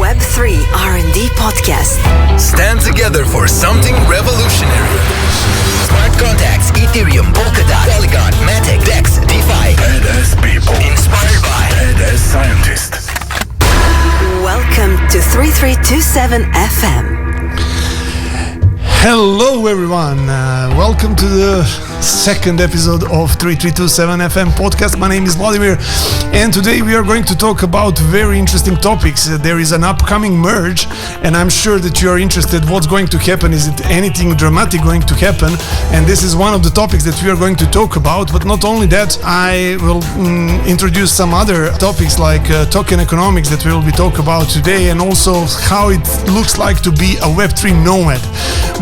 Web3 R&D podcast. Stand together for something revolutionary. Smart contracts, Ethereum, Polkadot, Polygon, Matic, DEX, DeFi. Badass people. Inspired by Badass scientists. Welcome to 3327 FM. Hello everyone, welcome to the second episode of 3327 FM podcast. My name is Vladimir and today we are going to talk about very interesting topics. There is an upcoming merge and I'm sure that you are interested what's going to happen. Is it anything dramatic going to happen? And this is one of the topics that we are going to talk about. But not only that, I will introduce some other topics like token economics that we will be talking about today, and also how it looks like to be a Web3 nomad.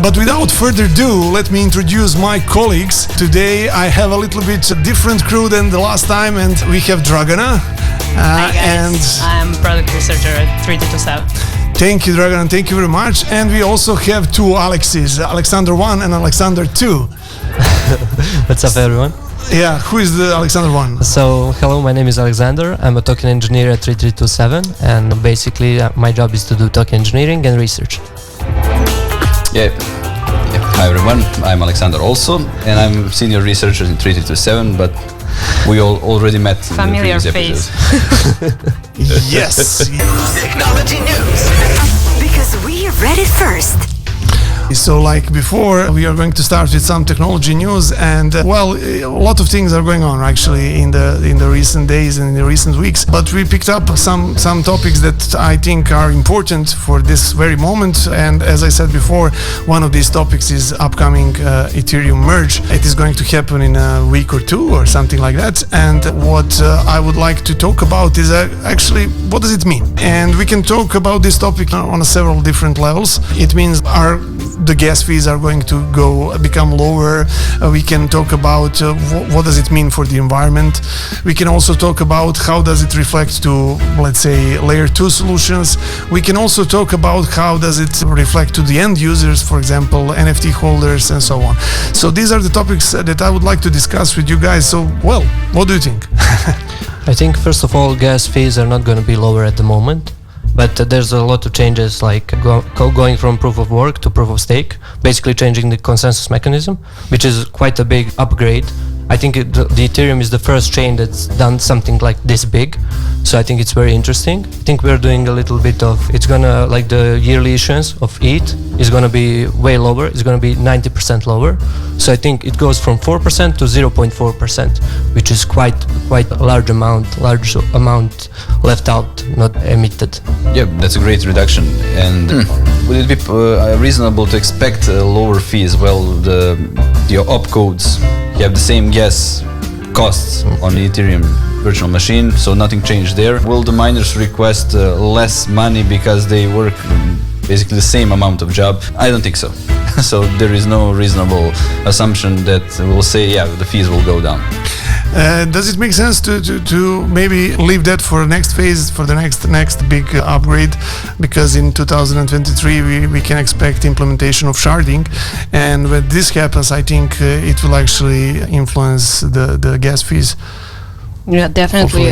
But without further ado, let me introduce my colleagues. Today I have a little bit different crew than the last time, and we have Dragana. Hi guys, I'm product researcher at 3327. Thank you, Dragana, thank you very much. And we also have two Alexes, Aleksandar 1 and Aleksandar 2. What's up, everyone? Yeah, who is the Aleksandar 1? So, hello, my name is Aleksandar. I'm a token engineer at 3327, and basically my job is to do token engineering and research. Yeah. Hi everyone, I'm Aleksandar also, and I'm senior researcher in 3327, but we all already met in familiar the previous face. episodes. Yes. technology news. Because we read it first. So like before, we are going to start with some technology news, and a lot of things are going on actually in the recent days and in the recent weeks. But we picked up some topics that I think are important for this very moment. And as I said before, one of these topics is upcoming Ethereum merge. It is going to happen in a week or two or something like that. And what I would like to talk about is actually what does it mean? And we can talk about this topic on several different levels. It means the gas fees are going to become lower. We can talk about what does it mean for the environment. We can also talk about how does it reflect to, let's say, layer 2 solutions. We can also talk about how does it reflect to the end users, for example, NFT holders and so on. So these are the topics that I would like to discuss with you guys. So, what do you think? I think, first of all, gas fees are not going to be lower at the moment. But there's a lot of changes, like going from proof of work to proof of stake, basically changing the consensus mechanism, which is quite a big upgrade. I think the Ethereum is the first chain that's done something like this big, so I think it's very interesting. I think we're doing a little bit of, it's gonna, like the yearly issuance of ETH is gonna be way lower, it's gonna be 90% lower. So I think it goes from 4% to 0.4%, which is quite a large amount left out, not emitted. Yeah, that's a great reduction. And would it be reasonable to expect a lower fee as well? Your opcodes have the same gas costs on the Ethereum virtual machine, so nothing changed there. Will the miners request less money because they work basically the same amount of job? I don't think so. So there is no reasonable assumption that will say, yeah, the fees will go down. Does it make sense to maybe leave that for the next phase, for the next big upgrade? Because in 2023 we can expect implementation of sharding, and when this happens, I think it will actually influence the gas fees. Yeah, definitely.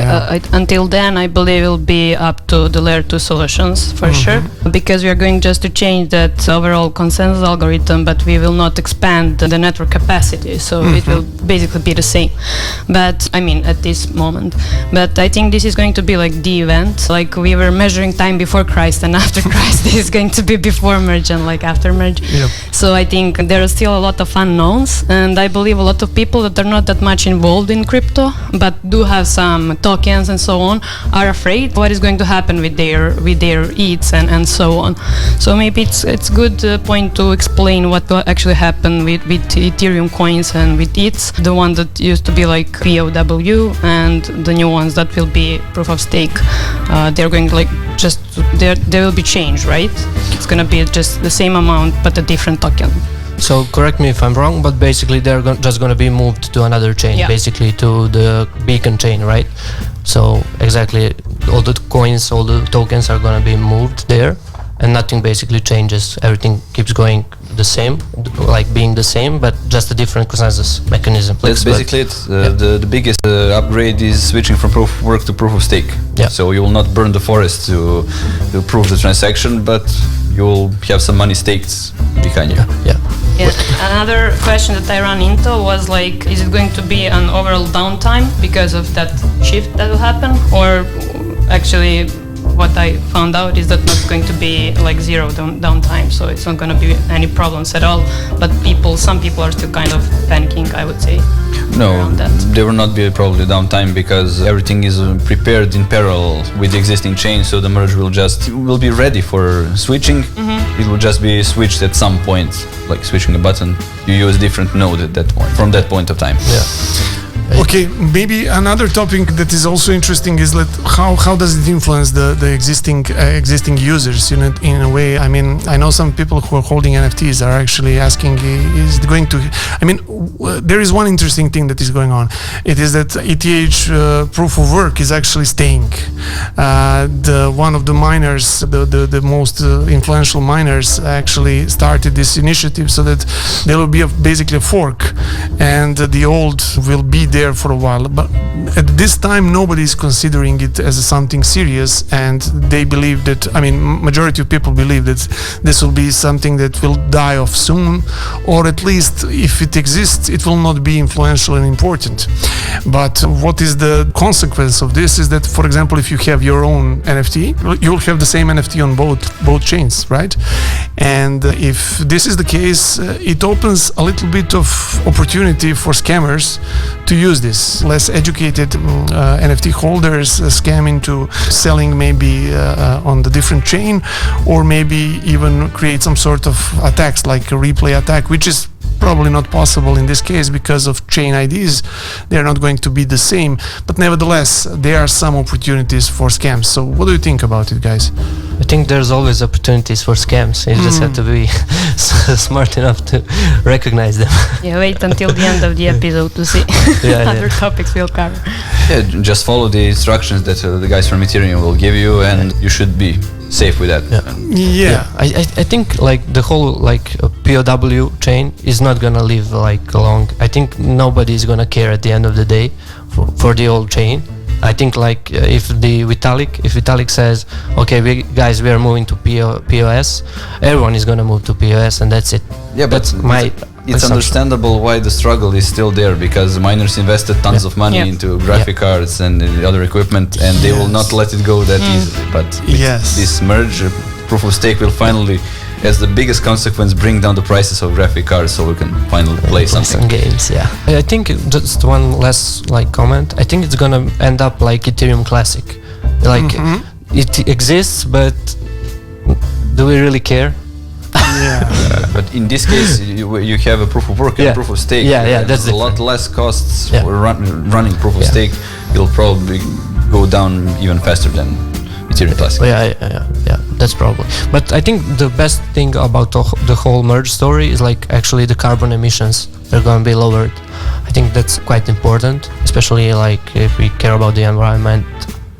Until then, I believe it will be up to the layer 2 solutions for sure, because we are going just to change that overall consensus algorithm, but we will not expand the network capacity, so it will basically be the same. But I mean, at this moment. But I think this is going to be like the event. Like we were measuring time before Christ and after Christ. This is going to be before merge and like after merge. Yep. So I think there are still a lot of unknowns, and I believe a lot of people that are not that much involved in crypto, but do have some tokens and so on, are afraid what is going to happen with their ETHs and so on. So maybe it's good point to explain what will actually happen with Ethereum coins and with ETHs, the one that used to be like POW and the new ones that will be proof of stake. They're going to there will be change, right? It's going to be just the same amount but a different token. So correct me if I'm wrong, but basically they're just going to be moved to another chain, basically to the beacon chain, right? So exactly, all the coins, all the tokens are going to be moved there, and nothing basically changes. Everything keeps going the same, like being the same, but just a different consensus mechanism. That's basically it. The biggest upgrade is switching from proof of work to proof of stake. Yeah. So you will not burn the forest to prove the transaction, but you will have some money staked behind you. Yeah. Yeah. Another question that I ran into was like, is it going to be an overall downtime because of that shift that will happen, or actually what I found out is that not going to be like zero downtime, so it's not going to be any problems at all. But some people are still kind of panicking, I would say. No, there will not be probably downtime because everything is prepared in parallel with the existing chain, so the merge will be ready for switching. It will just be switched at some point, like switching a button. You use a different node at that point, from that point of time. Yeah. Okay, maybe another topic that is also interesting is that how does it influence the existing users in a way? I mean, I know some people who are holding NFTs are actually asking, is it going to? I mean, there is one interesting thing that is going on. It is that ETH proof of work is actually staying. One of the miners, the most influential miners, actually started this initiative so that there will be basically a fork, and the old will be there for a while, but at this time nobody is considering it as something serious, and they believe that, I mean, majority of people believe that this will be something that will die off soon, or at least if it exists it will not be influential and important. But what is the consequence of this is that, for example, if you have your own NFT, you'll have the same NFT on both chains, right? And if this is the case, it opens a little bit of opportunity for scammers to use this. Less educated NFT holders scam into selling maybe on the different chain, or maybe even create some sort of attacks like a replay attack, which is probably not possible in this case because of chain IDs. They're not going to be the same, but nevertheless there are some opportunities for scams. So what do you think about it, guys? I think there's always opportunities for scams. You just have to be smart enough to recognize them. Yeah, wait until the end of the episode to see other topics we'll cover. Yeah, just follow the instructions that the guys from Ethereum will give you, and you should be safe with that. Yeah. I think like the whole like POW chain is not gonna live like long. I think nobody is gonna care at the end of the day for the old chain. I think like if Vitalik says, okay, we are moving to POS, everyone is gonna move to POS, and that's it. Yeah, but it's understandable why the struggle is still there, because miners invested tons of money into graphic cards and other equipment, and they will not let it go that easily. But this merge, proof of stake will finally, as the biggest consequence, bring down the prices of graphic cards, so we can finally play some games. Yeah, I think just one last comment. I think it's gonna end up like Ethereum Classic. Like it exists, but do we really care? Yeah. But in this case, you have a proof of work and proof of stake. That's a lot less costs for running proof of stake. It'll probably go down even faster than Ethereum Classic. Yeah, that's probably. But I think the best thing about the whole merge story is like actually the carbon emissions. They're going to be lowered. I think that's quite important, especially like if we care about the environment.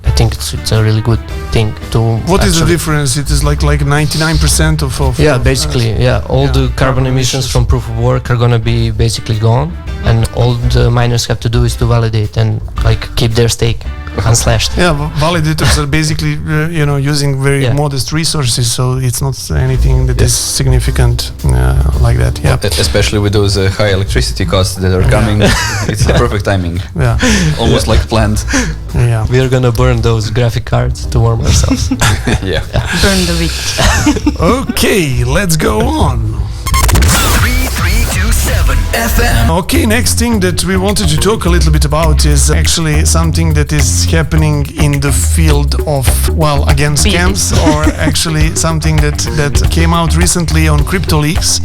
I think it's a really good thing to. What is the difference? It is like 99% of basically all the carbon emissions from proof of work are gonna be basically gone, and all the miners have to do is to validate and like keep their stake unslashed. Yeah, validators are basically using very modest resources, so it's not anything that is significant like that. Yeah, especially with those high electricity costs that are coming, it's the perfect timing. Yeah, almost like planned. Yeah, we are gonna burn those graphic cards to warm ourselves. Burn the wheat. Okay, let's go on. 3327 FM. Okay, next thing that we wanted to talk a little bit about is actually something that is happening in the field of, well, again, scams, or actually something that came out recently on CryptoLeaks,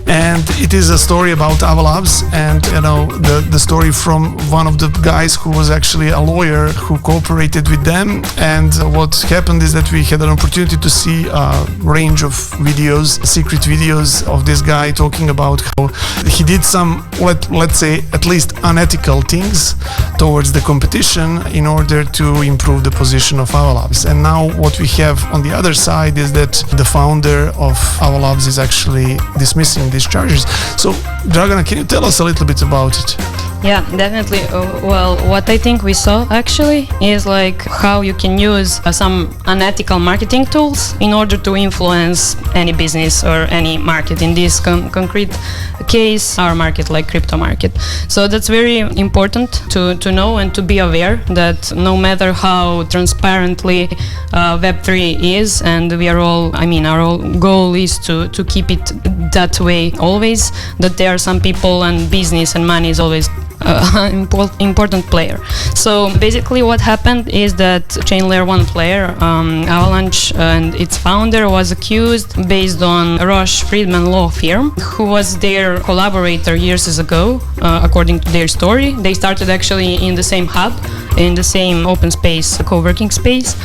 and it is a story about Ava Labs, and the story from one of the guys who was actually a lawyer who cooperated with them. And what happened is that we had an opportunity to see a range of videos, secret videos of this guy talking about how he did some, let's say, at least unethical things towards the competition in order to improve the position of Ava Labs. And now what we have on the other side is that the founder of Ava Labs is actually dismissing these charges. So, Dragana, can you tell us a little bit about it? Yeah, definitely. Well, what I think we saw actually is like how you can use some unethical marketing tools in order to influence any business or any market. In this concrete case, our market, like crypto market. So that's very important to know and to be aware that no matter how transparently Web3 is, and we are all, our whole goal is to keep it that way always, that there are some people and business and money is always important player. So basically what happened is that chain layer 1 player, Avalanche, and its founder was accused based on Roche Friedman law firm, who was their collaborator years ago, according to their story. They started actually in the same hub, in the same open space, co-working space.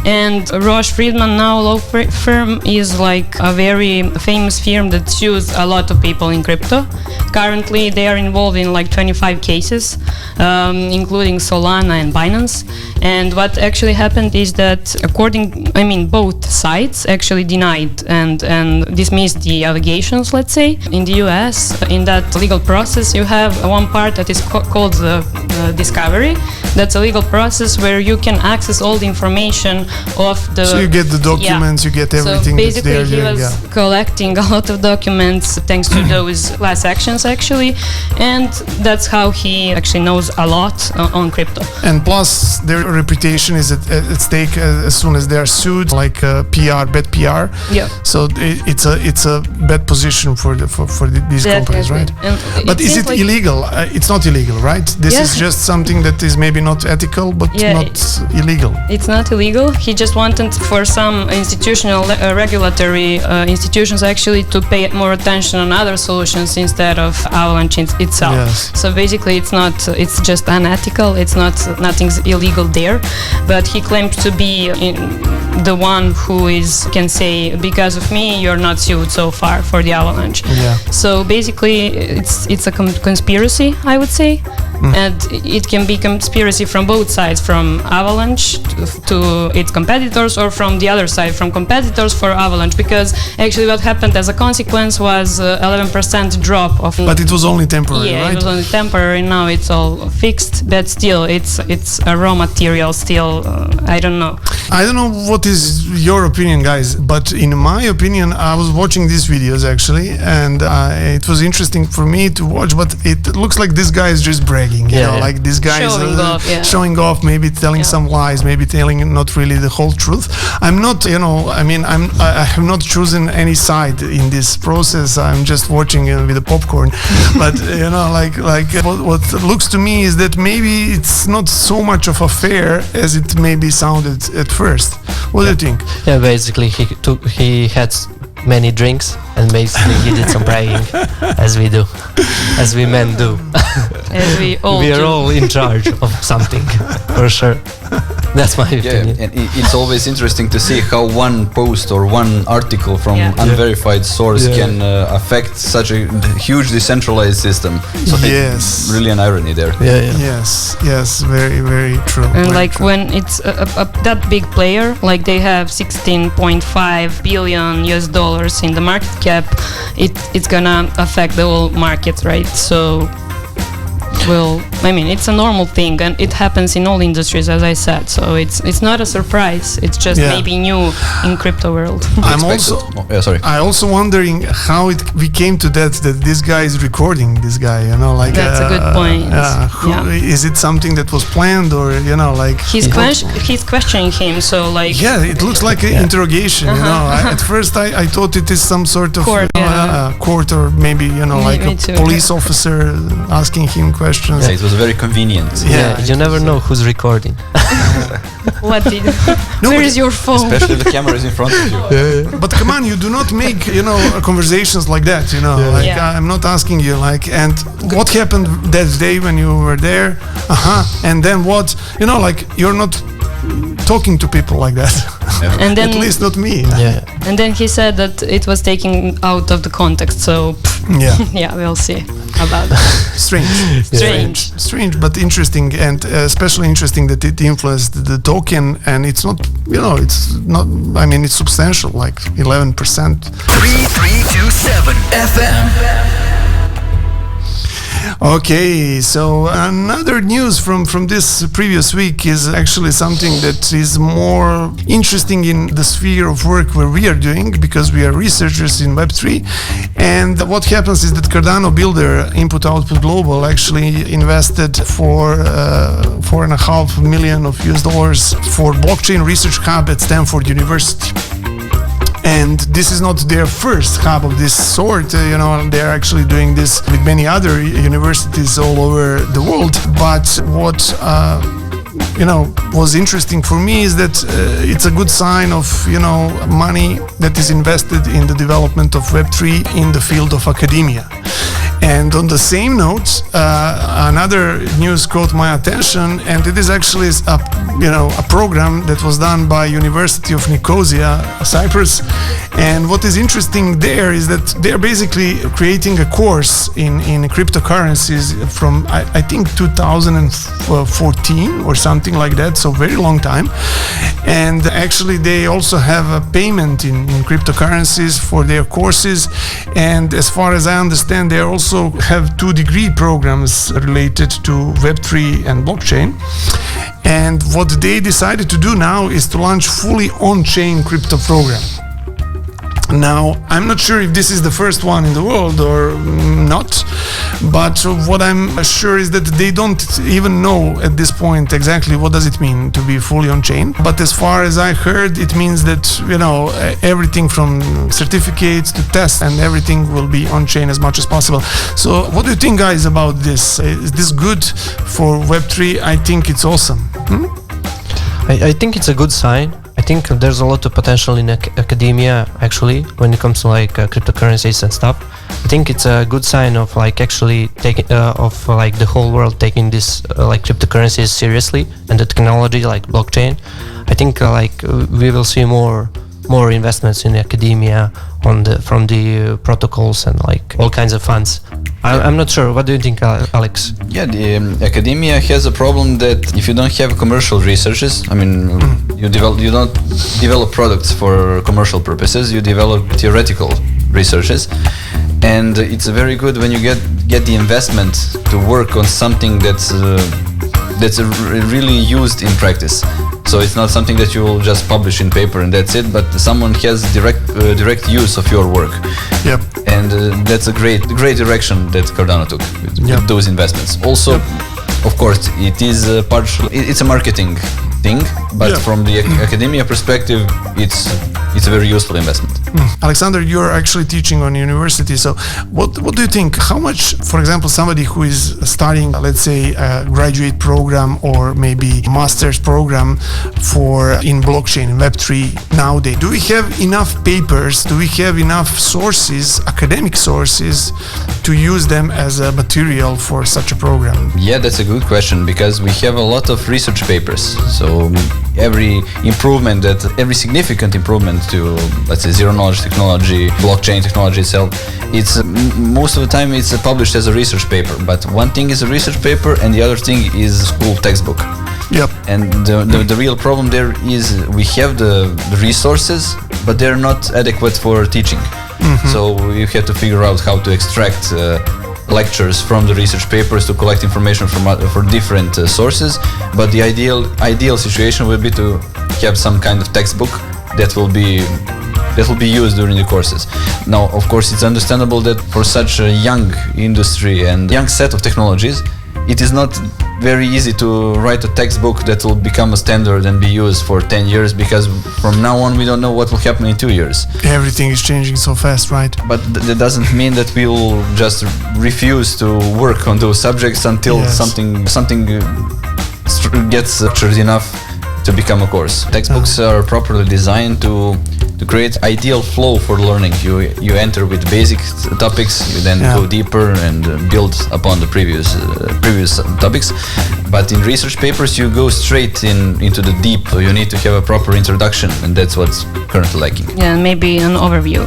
And Roche Friedman now law firm is like a very famous firm that sues a lot of people in crypto. Currently they are involved in like 25 cases, including Solana and Binance. And what actually happened is that both sides actually denied and dismissed the allegations, let's say. In the US, in that legal process, you have one part that is called the discovery. That's a legal process where you can access all the information of the... So you get the documents, you get everything that's there. So basically he was collecting a lot of documents thanks to those class actions actually, and that's how he actually knows a lot on crypto. And plus their reputation is at stake as soon as they are sued, like bad PR. Yeah. So it's a bad position for these companies, right? But is it illegal? It's not illegal, right? This is just something that is maybe not ethical, but not illegal. It's not illegal. He just wanted for some institutional regulatory institutions actually to pay more attention on other solutions instead of Avalanche itself. Yes. So basically it's just unethical. It's nothing's illegal there, but he claimed to be the one who can say, because of me you're not sued so far for the Avalanche. Yeah. So basically it's a conspiracy, I would say. And it can be conspiracy from both sides, from Avalanche to its competitors, or from the other side, from competitors for Avalanche, because actually what happened as a consequence was 11% drop of... But it was only temporary, right? Yeah, it was only temporary. Now it's all fixed, but still it's a raw material still. I don't know. I don't know what is your opinion, guys, but in my opinion, I was watching these videos actually, and it was interesting for me to watch, but it looks like this guy is just bragging. Like this guy is showing off, maybe telling some lies, maybe telling not really the whole truth. I'm not, I have not chosen any side in this process. I'm just watching with the popcorn. But what looks to me is that maybe it's not so much of a fair as it maybe sounded at first. What do you think? Yeah, basically he had many drinks and basically he did some bragging, as we do, as we men do. As we all are all in charge of something, for sure. That's my opinion. And it's always interesting to see how one post or one article from unverified source can affect such a huge decentralized system. So it's really an irony there. Yes, very, very true. And very like true. when it's that big player, like they have $16.5 billion in the market cap, it's gonna affect the whole market, right? So it's a normal thing, and it happens in all industries, as I said. So it's not a surprise. It's just maybe new in crypto world. I'm also wondering how we came to that this guy is recording this guy. That's a good point. Is it something that was planned, or he's questioning him? So it looks like an interrogation. At first I thought it is some sort of court, or maybe a police officer asking him questions. Yeah, it was very convenient. You never know who's recording. Where is your phone? Especially the camera is in front of you. But come on, you do not make conversations like that. I'm not asking you and what happened that day when you were there? And then what? You're not talking to people like that. And then At least not me. Yeah. And then he said that it was taken out of the context. So Yeah. yeah, we'll see about that. Strange, but interesting, and especially interesting that it influenced the token, and it's not, it's not. I mean, it's substantial, like 11%. 3327 FM. Okay, so another news from this previous week is actually something that is more interesting in the sphere of work where we are doing, because we are researchers in Web3. And what happens is that Cardano builder Input Output Global actually invested for $4.5 million of US dollars for blockchain research hub at Stanford University. And this is not their first hub of this sort. They're actually doing this with many other universities all over the world. But what was interesting for me is that it's a good sign of money that is invested in the development of Web3 in the field of academia. And on the same note, another news caught my attention, and it is actually a program that was done by University of Nicosia, Cyprus. And what is interesting there is that they're basically creating a course in cryptocurrencies from I think 2014 or something like that, so very long time. And actually they also have a payment in cryptocurrencies for their courses. And as far as I understand, they also have 2 degree programs related to Web3 and blockchain. And what they decided to do now is to launch fully on-chain crypto program. Now, I'm not sure if this is the first one in the world or not, but what I'm sure is that they don't even know at this point exactly what does it mean to be fully on-chain. But as far as I heard, it means that, everything from certificates to tests and everything will be on-chain as much as possible. So what do you think, guys, about this? Is this good for Web3? I think it's awesome. I think it's a good sign. I think there's a lot of potential in academia, actually, when it comes to cryptocurrencies and stuff. I think it's a good sign of actually taking the whole world taking this cryptocurrencies seriously, and the technology like blockchain. I think we will see more investments in academia from the protocols and all kinds of funds. I'm not sure. What do you think, Alex? Yeah, the academia has a problem that if you don't have commercial researches, you don't develop products for commercial purposes. You develop theoretical researches, and it's very good when you get the investment to work on something that's really used in practice. So it's not something that you will just publish in paper and that's it, but someone has direct use of your work. Yep. And that's a great direction that Cardano took with those investments. Also, of course, it is it's a marketing thing, but from the academia perspective, it's a very useful investment. Aleksandar, you're actually teaching on university, so what do you think? How much, for example, somebody who is studying, let's say, a graduate program or maybe master's program in blockchain, in Web3 nowadays, do we have enough papers, do we have enough sources, academic sources, to use them as a material for such a program? Yeah, that's a good question, because we have a lot of research papers. So every significant improvement to, let's say, zero knowledge technology, blockchain technology itself, it's most of the time it's published as a research paper. But one thing is a research paper, and the other thing is a school textbook. Yep. And the real problem there is we have the resources, but they're not adequate for teaching. So you have to figure out how to extract lectures from the research papers to collect information from different sources. But the ideal situation would be to have some kind of textbook that will be used during the courses. Now, of course, it's understandable that for such a young industry and young set of technologies, it is not very easy to write a textbook that will become a standard and be used for 10 years, because from now on we don't know what will happen in 2 years. Everything is changing so fast, right? But that doesn't mean that we will just refuse to work on those subjects until something gets structured enough to become a course. Textbooks are properly designed to to create ideal flow for learning. You enter with basic topics, you then go deeper and build upon the previous topics. But in research papers, you go straight into the deep. So you need to have a proper introduction, and that's what's currently lacking. Yeah, maybe an overview.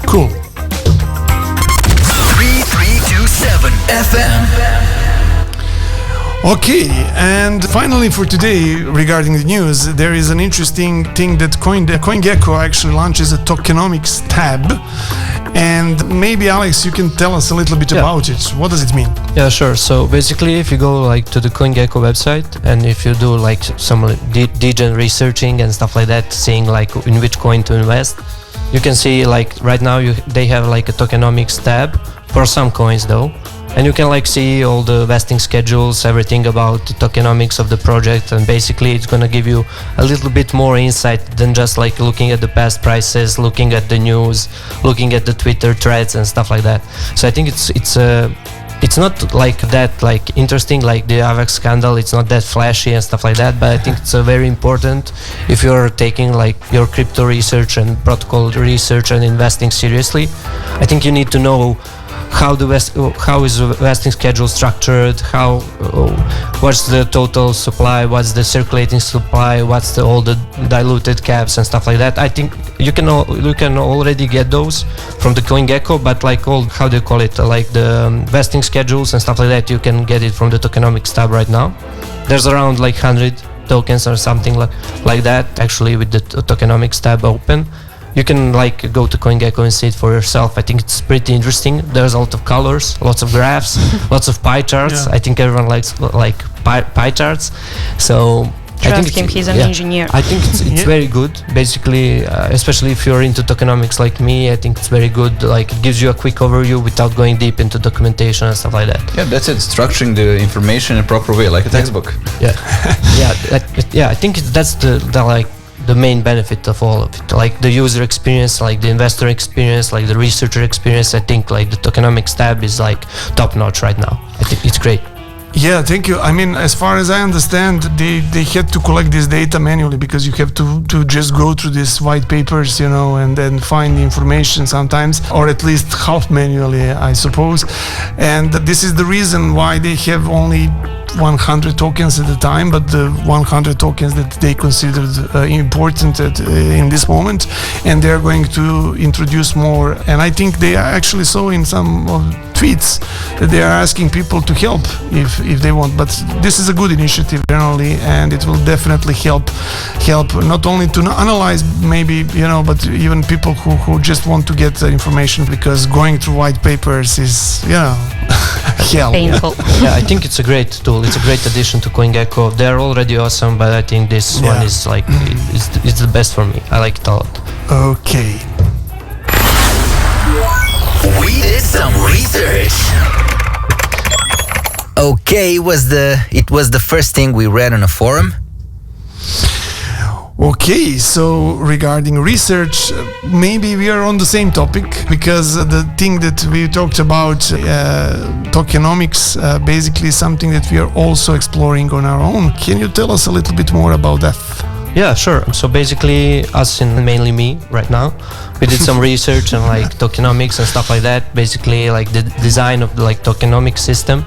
Cool. 3327 FM. Okay, and finally for today, regarding the news, there is an interesting thing that CoinGecko actually launches a Tokenomics Tab. And maybe, Alex, you can tell us a little bit about it. What does it mean? Yeah, sure. So basically, if you go like to the CoinGecko website, and if you do like some degen researching and stuff like that, seeing like in which coin to invest, you can see like right now they have like a Tokenomics tab for some coins though. And you can like see all the vesting schedules, everything about the tokenomics of the project, and basically it's gonna give you a little bit more insight than just like looking at the past prices, looking at the news, looking at the Twitter threads and stuff like that. So I think it's not like that like interesting like the Ava Scandal. It's not that flashy and stuff like that, but I think it's very important if you're taking like your crypto research and protocol research and investing seriously. I think you need to know how is the vesting schedule structured, what's the total supply, what's the circulating supply, what's all the diluted caps and stuff like that. I think you can already get those from the CoinGecko, but like how do you call it, like the vesting schedules and stuff like that, you can get it from the Tokenomics tab right now. There's around like 100 tokens or something like that actually with the Tokenomics tab open. You can like go to CoinGecko and see it for yourself. I think it's pretty interesting. There's a lot of colors, lots of graphs, lots of pie charts. I think everyone likes like pie charts. So Trust him, he's an engineer. I think it's very good. Basically, especially if you're into tokenomics like me, I think it's very good. Like it gives you a quick overview without going deep into documentation and stuff like that. Yeah, that's it. Structuring the information in a proper way, like a textbook. Yeah, I think that's the main benefit of all of it, like the user experience, like the investor experience, like the researcher experience. I think like the Tokenomics tab is like top notch right now. I think it's great. Yeah, thank you. I mean, as far as I understand, they had to collect this data manually because you have to just go through these white papers, and then find the information sometimes, or at least half manually, I suppose. And this is the reason why they have only 100 tokens at the time, but the 100 tokens that they considered important in this moment, and they're going to introduce more. And I think they actually saw in some tweets that they are asking people to help if they want. But this is a good initiative generally, and it will definitely help not only to analyze maybe, but even people who just want to get information, because going through white papers is hell. Painful. Yeah, I think it's a great tool. It's a great addition to CoinGecko. They're already awesome, but I think this one is like it's the best for me. I like it a lot. Okay. We did some research. Okay, it was the first thing we read on a forum. Okay, so regarding research, maybe we are on the same topic, because the thing that we talked about, tokenomics, basically something that we are also exploring on our own. Can you tell us a little bit more about that? Yeah, sure. So basically, us and mainly me right now, we did some research on like tokenomics and stuff like that. Basically, like the design of the like tokenomic system,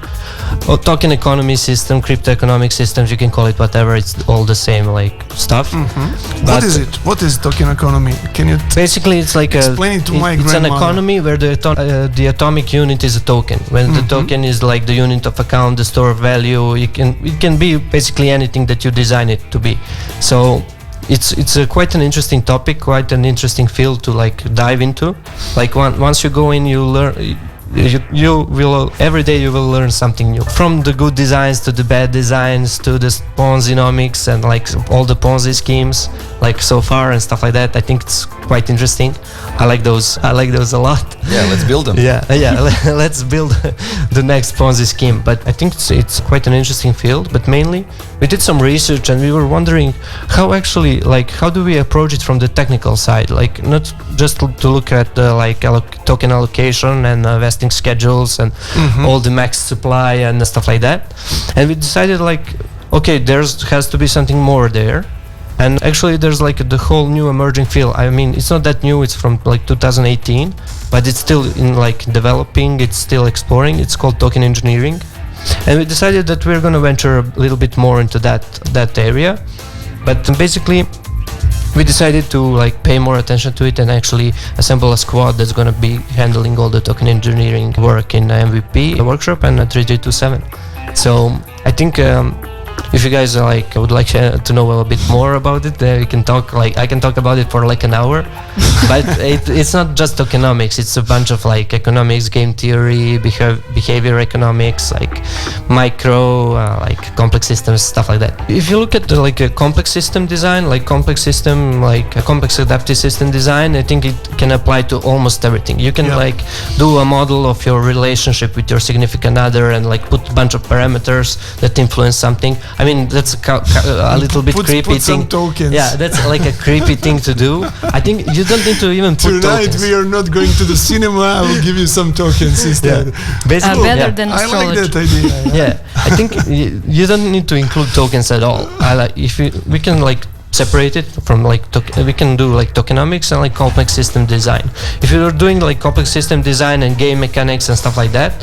or token economy system, crypto economic systems. You can call it whatever. It's all the same like stuff. Mm-hmm. What is it? What is token economy? Can you basically it's like explain it to my It's grandmother. an economy where the atomic unit is a token. When the token is like the unit of account, the store of value. It can be basically anything that you design it to be. So it's quite an interesting topic, quite an interesting field to like dive into. Like once you go in, you learn. You will every day you will learn something new, from the good designs to the bad designs to the Ponzi-nomics and like all the Ponzi schemes like so far and stuff like that. I think it's quite interesting. I like those a lot. Yeah, let's build them. Yeah, let's build the next Ponzi scheme. But I think it's quite an interesting field. But mainly we did some research and we were wondering how do we approach it from the technical side, like not just to look at the like token allocation and vesting schedules and all the max supply and stuff like that. And we decided like, okay, there has to be something more there. And actually there's like the whole new emerging field. I mean, it's not that new, it's from like 2018, but it's still in like developing, it's still exploring. It's called token engineering. And we decided that we're going to venture a little bit more into that area. But basically we decided to like pay more attention to it and actually assemble a squad that's going to be handling all the token engineering work in MVP workshop and 3327. So I think if you guys would like to know a bit more about it, we can talk. I can talk about it for like an hour. But it's not just tokenomics. It's a bunch of like economics, game theory, behavior economics, like micro, like complex systems, stuff like that. If you look at like a complex system design, like a complex adaptive system design, I think it can apply to almost everything. You can like do a model of your relationship with your significant other and like put a bunch of parameters that influence something. I mean, that's a little bit creepy put thing. Some tokens. Yeah, that's like a creepy thing to do. I think you don't need to even put Tonight tokens. we are not going to the cinema. I will give you some tokens instead. Basically, better than I astrology. like that idea. yeah, I think you don't need to include tokens at all. We can like separate it from like we can do like tokenomics and like complex system design. If you're doing like complex system design and game mechanics and stuff like that,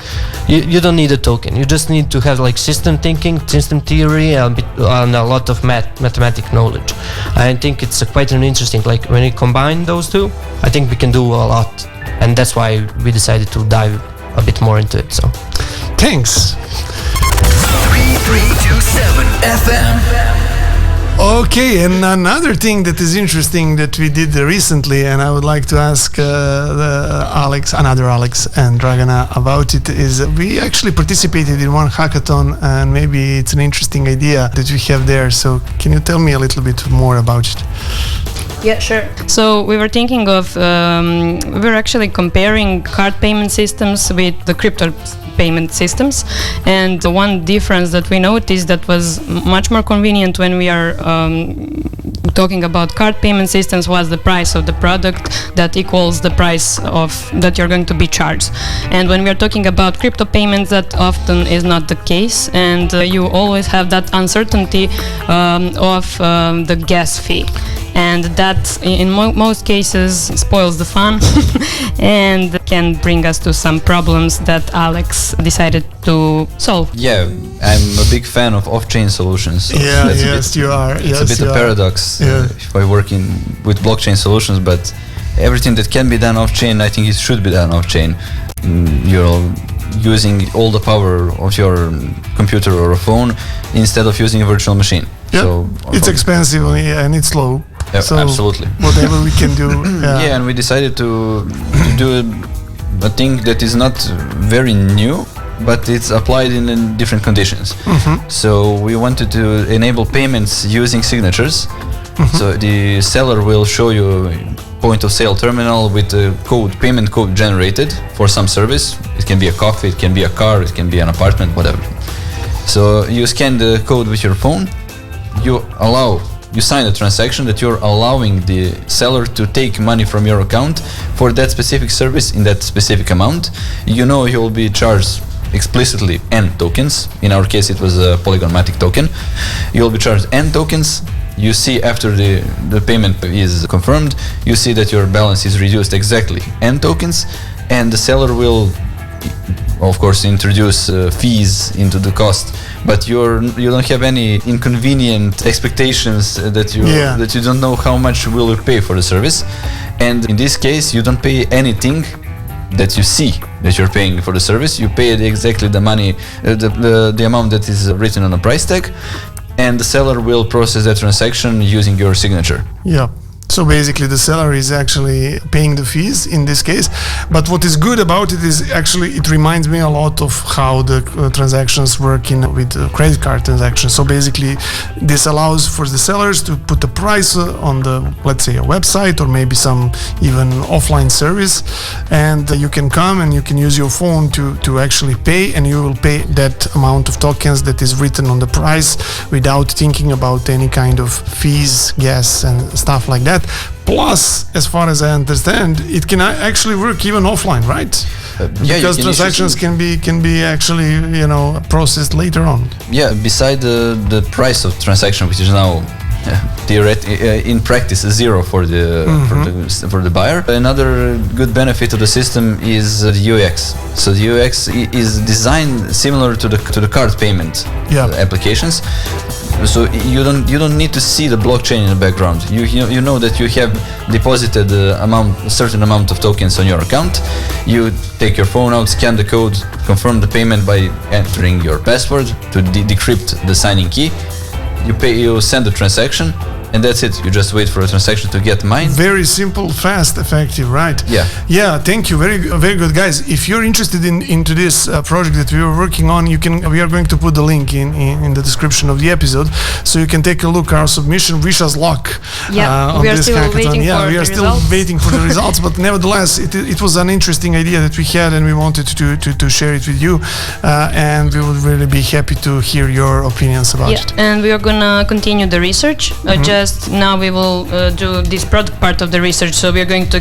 you don't need a token. You just need to have like system thinking, system theory, and a lot of mathematic knowledge. I think it's quite an interesting, like when you combine those two, I think we can do a lot, and that's why we decided to dive a bit more into it. So Thanks. 3327 FM. Okay, and another thing that is interesting that we did recently, and I would like to ask another Alex and Dragana about it, is we actually participated in one hackathon, and maybe it's an interesting idea that we have there. So can you tell me a little bit more about it? Yeah, sure. So we were thinking of, we were actually comparing card payment systems with the crypto payment systems, and the one difference that we noticed that was much more convenient when we are talking about card payment systems was the price of the product that equals the price of that you're going to be charged. And when we are talking about crypto payments, that often is not the case, and you always have that uncertainty of the gas fee. And that, in most cases, spoils the fun and can bring us to some problems that Alex decided to solve. Yeah, I'm a big fan of off-chain solutions. So Yeah, that's yes, you are. It's a bit a paradox if I work with blockchain solutions, but everything that can be done off-chain, I think it should be done off-chain. You're using all the power of your computer or a phone instead of using a virtual machine. Yeah, so it's expensive and it's slow. Yeah, so absolutely. Whatever we can do. Yeah, and we decided to do a thing that is not very new, but it's applied in different conditions. Mm-hmm. So we wanted to enable payments using signatures. Mm-hmm. So the seller will show you point of sale terminal with a payment code generated for some service. It can be a coffee, it can be a car, it can be an apartment, whatever. So you scan the code with your phone. You sign a transaction that you're allowing the seller to take money from your account for that specific service in that specific amount. You know you'll be charged explicitly N tokens. In our case, it was a Polygon Matic token. You'll be charged N tokens. You see after the payment is confirmed, you see that your balance is reduced exactly N tokens, and the seller will, of course, introduce fees into the cost, but you don't have any inconvenient expectations that you don't know how much will you pay for the service. And in this case, you don't pay anything that you see that you're paying for the service. You pay exactly the money, the amount that is written on the price tag, and the seller will process that transaction using your signature. Yeah. So basically the seller is actually paying the fees in this case, but what is good about it is actually it reminds me a lot of how the transactions work with credit card transactions. So basically this allows for the sellers to put a price on the, let's say, a website or maybe some even offline service, and you can come and you can use your phone to actually pay, and you will pay that amount of tokens that is written on the price without thinking about any kind of fees, gas and stuff like that. Plus, as far as I understand, it can actually work even offline, right? Because transactions can be actually processed later on. Yeah, beside the price of transaction, which is now in practice zero for the buyer. Another good benefit of the system is the UX. So the UX is designed similar to the card payment applications. So you don't need to see the blockchain in the background. You know that you have deposited a certain amount of tokens on your account. You take your phone out, scan the code, confirm the payment by entering your password to decrypt the signing key. You send the transaction, and that's it. You just wait for a transaction to get mined. Very simple, fast, effective, right? Yeah. Thank you. Very, very good, guys. If you're interested into this project that we are working on, we are going to put the link in the description of the episode, so you can take a look. Our submission. Wish us luck. On we are this still hackathon. waiting. We are still waiting for the results. But nevertheless, it was an interesting idea that we had, and we wanted to share it with you. And we would really be happy to hear your opinions about it. And we are gonna continue the research. Just now we will do this product part of the research, so we are going to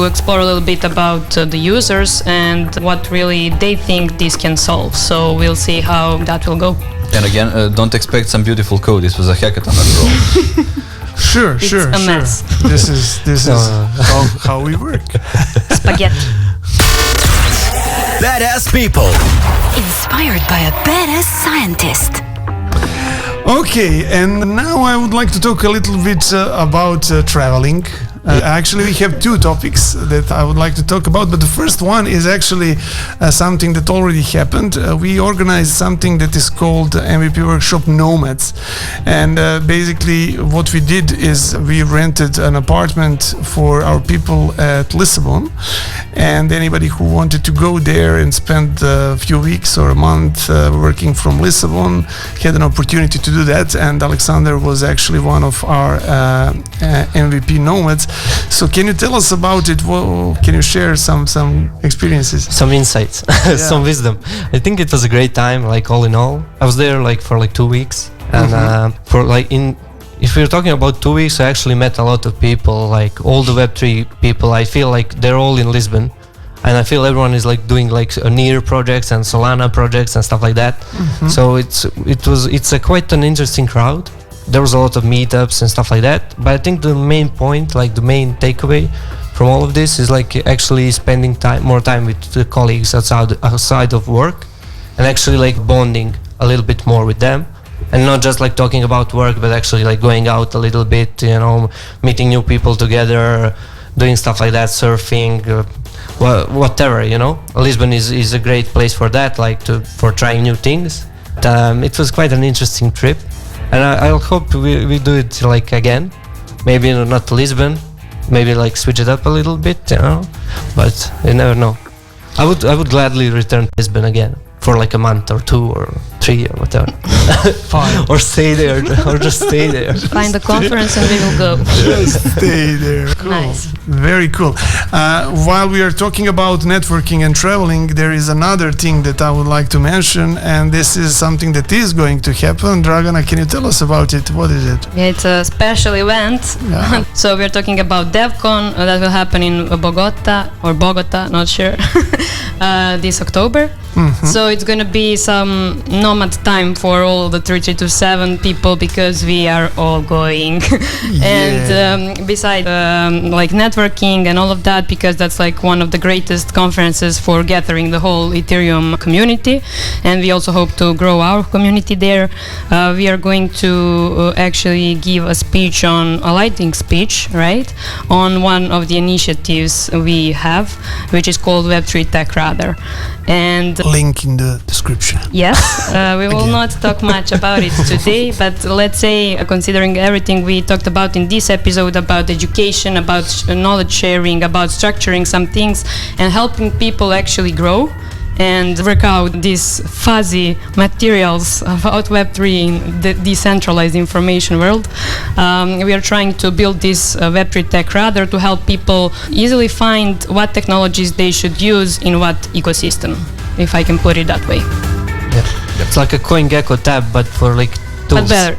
explore a little bit about the users and what really they think this can solve. So we'll see how that will go. And again, don't expect some beautiful code. This was a hackathon after all. Sure. A mess. This is how we work. Spaghetti. Badass people. Inspired by a badass scientist. Okay, and now I would like to talk a little bit about traveling. Actually, we have two topics that I would like to talk about, but the first one is actually something that already happened. We organized something that is called MVP Workshop Nomads, and basically what we did is we rented an apartment for our people at Lisbon, and anybody who wanted to go there and spend a few weeks or a month working from Lisbon had an opportunity to do that, and Aleksandar was actually one of our MVP Nomads. So can you tell us about it? Can you share some experiences? Some insights, some wisdom. I think it was a great time, like all in all. I was there like for like 2 weeks, and if we're talking about 2 weeks, I actually met a lot of people, like all the Web3 people. I feel like they're all in Lisbon, and I feel everyone is like doing like Near projects and Solana projects and stuff like that. So it's quite an interesting crowd. There was a lot of meetups and stuff like that, but I think the main point, like the main takeaway from all of this, is like actually spending more time with the colleagues outside of work, and actually like bonding a little bit more with them, and not just like talking about work, but actually like going out a little bit, meeting new people together, doing stuff like that, surfing, whatever. Lisbon is a great place for that, for trying new things. It was quite an interesting trip. And I hope we do it like again. Maybe not Lisbon, maybe like switch it up a little bit, but you never know. I would gladly return to Lisbon again for like a month or 2 or 3 or whatever. Fine. Or stay there, or just stay there. Find the conference and we will go. Just stay there. Cool. Nice. Very cool. While we are talking about networking and traveling, there is another thing that I would like to mention, and this is something that is going to happen. Dragana, can you tell us about it? What is it? Yeah, it's a special event. Yeah. So we're talking about DevCon that will happen in Bogota, not sure, this October. So it's going to be some nomad time for all the 3327 people, because we are all going. And besides like networking and all of that, because that's like one of the greatest conferences for gathering the whole Ethereum community, and we also hope to grow our community there. We are going to actually give a speech a lightning speech, right, on one of the initiatives we have, which is called Web3 Tech Radar. And link in the description. Yes, we will not talk much about it today, but let's say, considering everything we talked about in this episode, about education, about knowledge sharing, about structuring some things and helping people actually grow and work out these fuzzy materials about Web3 in the decentralized information world. We are trying to build this Web3 Tech Radar to help people easily find what technologies they should use in what ecosystem, if I can put it that way. Yeah. It's like a CoinGecko tab, but for like tools. But better.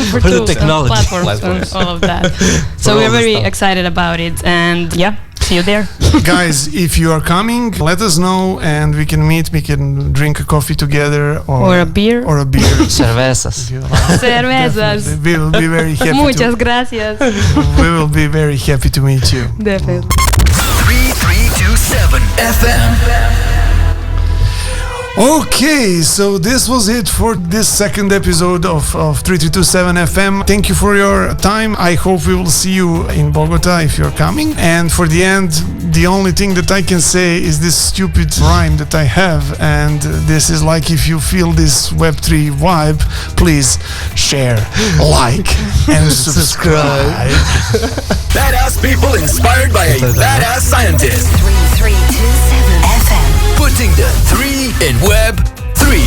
for the tools technology. and platforms and all of that. So we're very excited about it, and yeah. See you there. Guys, if you are coming, let us know and we can meet. We can drink a coffee together Or a beer. Or a beer. Cervezas. Cervezas. We will be very happy. Muchas gracias. We will be very happy to meet you. Definitely. 3327 FM. Okay, so this was it for this second episode of 3327 FM. Thank you for your time. I hope we will see you in Bogota if you're coming. And for the end, the only thing that I can say is this stupid rhyme that I have. And this is like, if you feel this Web3 vibe, please share, like, and subscribe. Badass people inspired by a badass scientist. 3327 FM. Putting the 3 in Web 3.